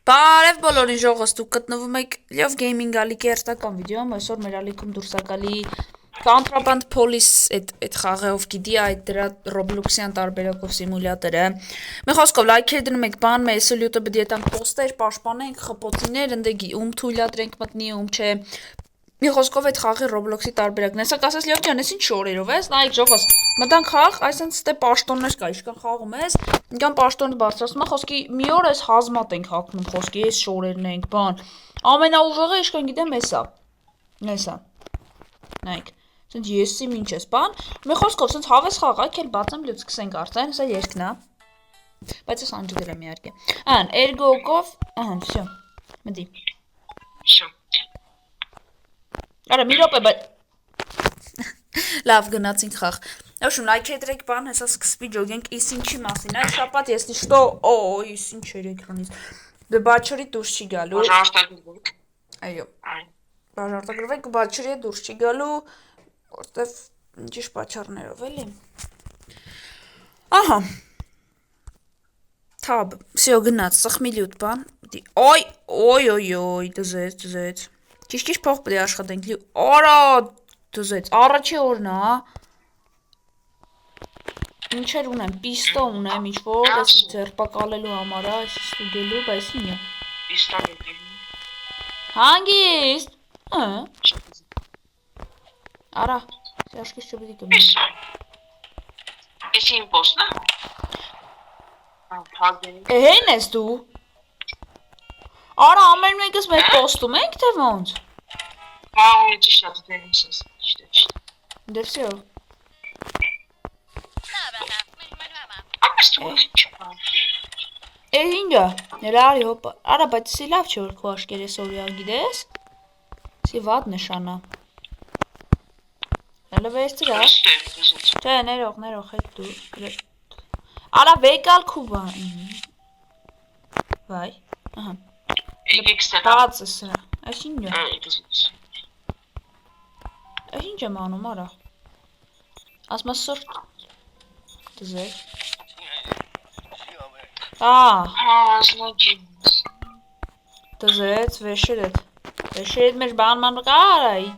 Բարև բոլորին ժողովուրդ, դուք գտնվում եք Լիով Gaming ալիքի հերթական վիդեոյում, այսօր մեր ալիքում դուրս է գալի Contraband Police այդ խաղով գիտի այդ դրա Roblox-յան տարբերակով սիմուլյատորը։ Մի խոսքով լայքեր դնում եք, բան մեր սոլյուտը պետք է տանք պոստեր, պաշտպանենք, խփոցիներ, ընդեգի ում թույլատրենք մտնի, ում չէ։ Մի խոսքով այդ խաղի Roblox-ի տարբերակն է, սա կասես Լիով ջան, ես ինչ շորերով ես, նայեք ժողովուրդ, մտանք խաղ, այսինքն ստե պաշտոններ կա, իշքան խաղում ես, ինքան պաշտոնը բարձրացնում է, խոսքի մի օր էս հազմատ ենք հակնում, խոսքի էս շորերն ենք, բան։ Ամենաուժեղը իշքան գիտեմ էսա։ Էսա։ Նայեք։ Սենց եսի ինչ ես, բան։ Մի խոսքով սենց հավես խաղ, այք էլ բացեմ լյուց սկսենք արդեն, սա երկն է։ Բայց ես անջդրեմ իհարկե։ Ան, էրգոկով, ահա, всё։ Մտի։ Всё. Արա մի րոպե, բայց լավ գնացինք խաղ։ Ոչմ լայք դրեք բան, հեսա սկսվի ջոգենք, իս ինչի մասին, այդ շաբաթ եսնի что, իս ինչ էր էկրանից։ Դե բաչորի դուրս չի գալու։ Պожалуйста, Այո։ Բաժարտագրվեք, բաչորի դուրս չի գալու, որտեվ ինչի պատճառներով էլի։ Ահա։ Թաբ, всё գնաց, սխմիլյուտ բան։ Օй, դզեց։ Ճիշտ փող պետք է աշխատենք լի։ Արա, դզեց, առաջի օրն է, հա։ Ինչեր ունեմ, պիստո ունեմ, ինչ-որ, ես ձերպակալելու համար, այս ստուգելու, բայց ինյա։ Пистолет. Հանգիստ, արա, սյաշկիս չպետի կմի։ Ես impost, Հեն ես դու։ Արա, ամեն մեկս մեկ պոստում ենք, թե ոնց։ Эти что-то перенесешь. Դե всё։ Ինջա, ներարի հոպա, արա, բայց սի լավ չէ, որ քո աշկեր ես օրյալ գիտես, սի վատ նշանա, հելը վեստր, չէ, ներող, հետ դու, արա, վեկալ քուբան, վայ, ահա, բաց է սրա, այս ինջա, այս ինչ եմ անում, արա, ասմա սորտ, դզեր, դզեց, վեշերետ մեր բանման կարայի,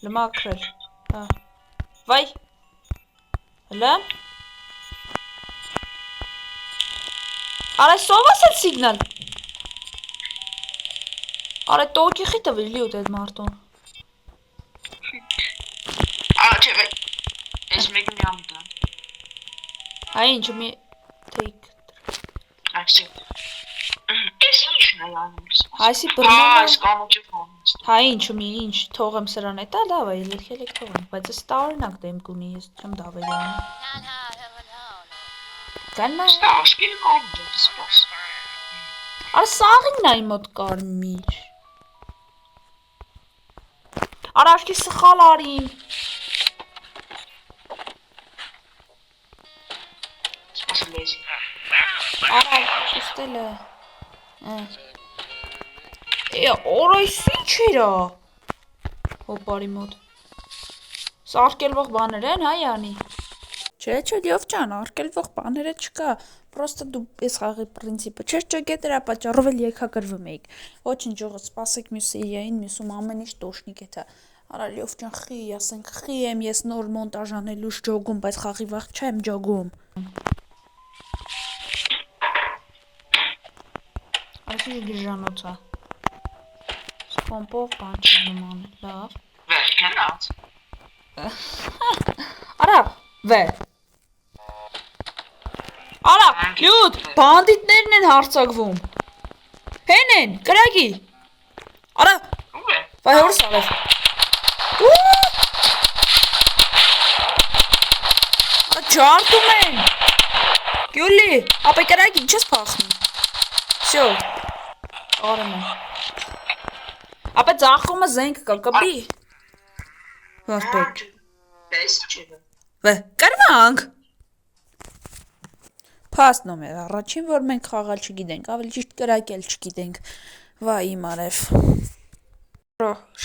լմակրել, վայ, հլը, արայ սովաս էլ սիգնալ, արայ տոքի խիտը վիլի ուտ էդ մարդուն, Ես մեկն եմ դա։ Հայ ինչու մի թեյք Այսի։ Ես ինչն է անում։ Հայսի բռնելը Սկամոջը ֆոնս։ Հայ ինչու մի ինչ թողեմ սրան էտա լավ է ելքել եք թողեմ բայց ես տարօրինակ դեմք ունի ես չեմ դավերի անում Կաննա Ստաշկին անում սպաս։ Արա սաղին նայ մոտ կարմիր Արա աշկի սխալ արին Արա, ուստել է Օրայս ինչ էրա Հոպարի մոտ Սա արկելվող բաներ են, հայ անի Չէ, լիով ճան, արկելվող բաները չկա Պրոստը դու ես խաղի պրինցիպը Չես ճոգետ էրա պատճառով էլ եկակրվում էիք Ոչին ճողը սպասեք մյուս սիրիային մյուսում ամեն ինչ տոշնիկ էթա Արա լիով ճան խի, ասենք խի եմ ես նոր մոնտաժ անելուշ ջոգում, բայց խաղի վաղ չեմ ջոգում Այսինչ գժանոց է Սպոմպով բան չի նման, լավ Վեր կենած Արա, վեր Արա, լյութ, բանդիտներն են հարցակվում Հեն են, կրագի Արա, վայ հորս արև Արա, ջարդում են Գյուլի, ապե կրագի, ինչ ես պախնում Всё, արեմ են Ապե ծախումը զենք կա, կբի Վարպեկ Վե, կրվանք Պաստ նոմեր, առաջին, որ մենք խաղալ չգիտենք, ավելի ճիշտ կրակել չգիտենք Վայ իմ արև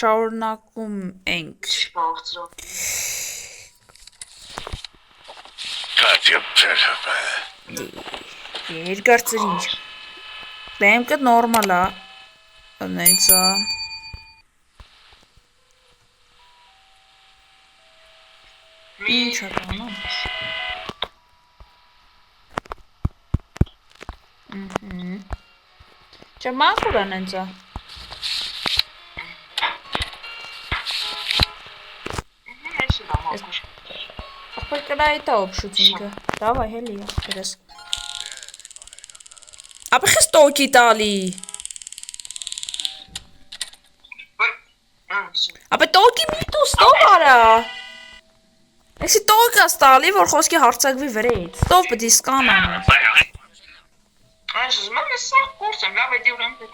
Շարունակում ենք Երկար ծրինչ Դեմքը նորմալ է։ Նենց է։ Ինչ է կանում։ Չէ, մաքուր է նենց է։ Ախպեր կրա էտա օբշուց ինքը։ Դավայ հելի ախպերս։ Ապա խես տոկի տալի։ Ապա տոկի միտու ստով արա։ Էսի տոկը ստալի, որ խոսքի հարցակվի վրեից։ Ստով պտի սկան անես։ Այս զմեն է սաղ կուրս եմ, լավ էդի ուրեմ պետք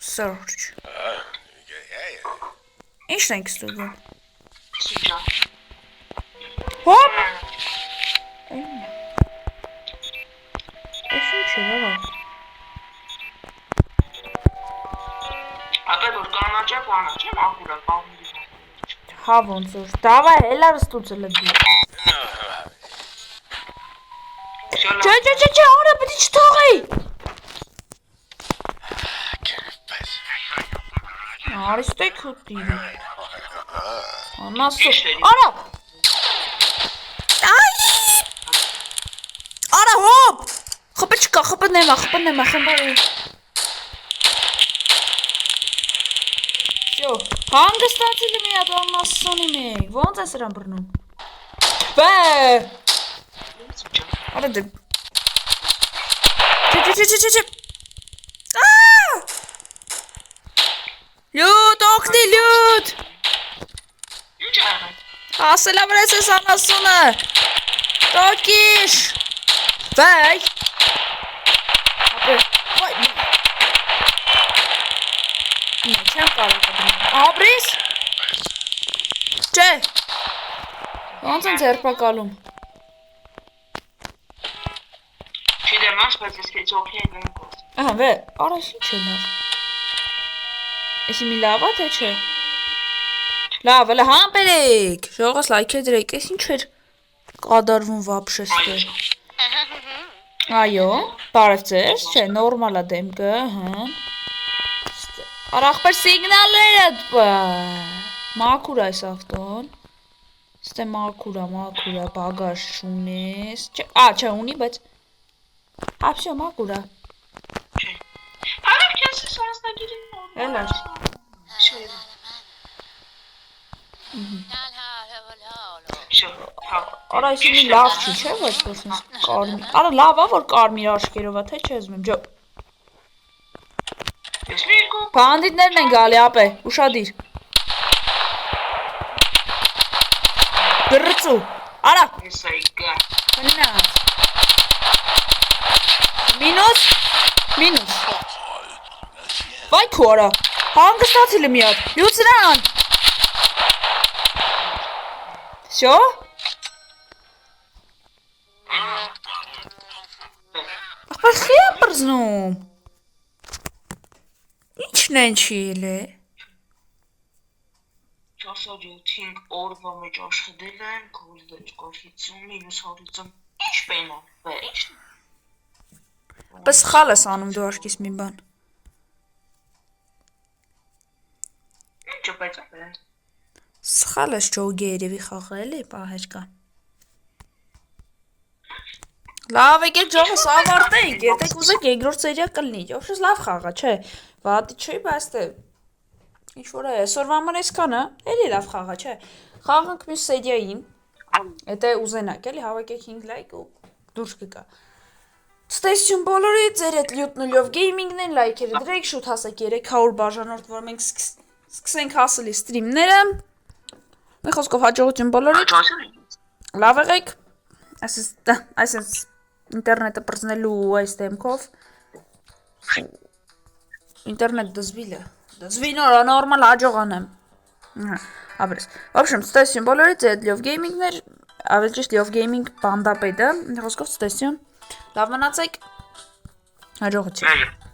Search։ Ինչն ենք ստուգում։ Հոպ։ Էս ինչ է վրա։ Ապե որ կանաչա կանաչա մաքուր է կաղմի։ Հա ոնց որ։ Դավայ հելար ստուծը լգի։ Չէ, արա պետք է չթողի։ Արի ստեյք ուտի։ Անասո։ Արա։ Այ։ Արա հոպ։ Խփը չկա, խփը նեմա, խմբարի։ Всё, հանգստացել եմ իդ անասոնի մեկ։ Ոնց է սրան բռնում։ Բե։ Արա դե։ Չէ։ Լյուտ, օգնի լյուտ։ Ինչ է աղան։ Ասելա վրես ես անասունը։ Տոկիշ։ Վայ։ Վայ։ Չեմ կարող կդնում։ Աբրիս։ Չէ։ Ոնց են ձերպակալում։ Չիդեմ անց, բայց ես կեծ օգնի են կոս։ Ահա, վե, արաշ ինչ է լավ։ Էսի մի լավ է, թե չէ։ Լավ, հələ համբերեք, ժողոս լայք է դրեք, ես ինչ էր կադարվում վապշե ստեղ։ Այո, բարև ձեզ, չէ, նորմալ է դեմքը, հա։ Արախպեր սիգնալները, մաքուր այս ավտոն։ Ստե մաքուր է, բագաժ չունես, չէ, ունի, բայց, ապսյո մաքուր է։ Հարավ կենս ես անստագիրին Էլար։ Արա այսի մի լավ չի, չէ, բայց որսնս կարմիր, արա լավ է, որ կարմիր աշկերով է, թե չէ զմեմ, ջո։ Բանդիտներն են գալի, ապե, ուշադիր։ Գրծու, արա։ Հնած։ Մինուս։ Վայ քո արա, հանգստացել եմ իդ, լյուծրան։ Всё? Ախպեր խի է բրզնում։ Ինչն են չիլ է։ 405 օրվա մեջ աշխատել են, գոլդեջ 50 մինուս 150, ինչ պենան, բե, ինչ։ Պես խալ ես անում դու աշկիս մի բան։ Ինչ բայց ապեն։ Սխալ ես ջոգի երևի խաղել է, պահեր կա։ Լավ եկեք ջողս ավարտենք, երդեք ուզեք երկրորդ սերիա կլնի, ովշս լավ խաղա, չէ, վատի չի, բայց թե, ինչ-որ է, սորվա մար եսքան է, էլի լավ խաղա, չէ, խաղանք մյուս սերիային, էտ է ուզենակ, էլի հավակեք 5 լայք ու դուրս կկա։ Ստեսյուն բոլորի, ձեր էտ լյուտնուլյով գեյմինգն են, լայքերը դրեք, շուտ հասեք 300 բաժանորդ, որ մենք սկսենք հասելի ստրիմները, մի խոսքով հաջողություն բոլորի, լավ եղեք, այսպես ինտերնետը պրծնելու այս դեմքով, ինտերնետ դզվի նորա նորմալ հաջողան եմ, ապրես, վաբշեմ, ստեսյուն բոլորի, ձեր էտ լյով գեյմինգներ, ավել ճիշտ լյով գեյմինգ բանդապեդը, մի խոսքով ստեսյուն, լավ մնացեք, հաջողություն։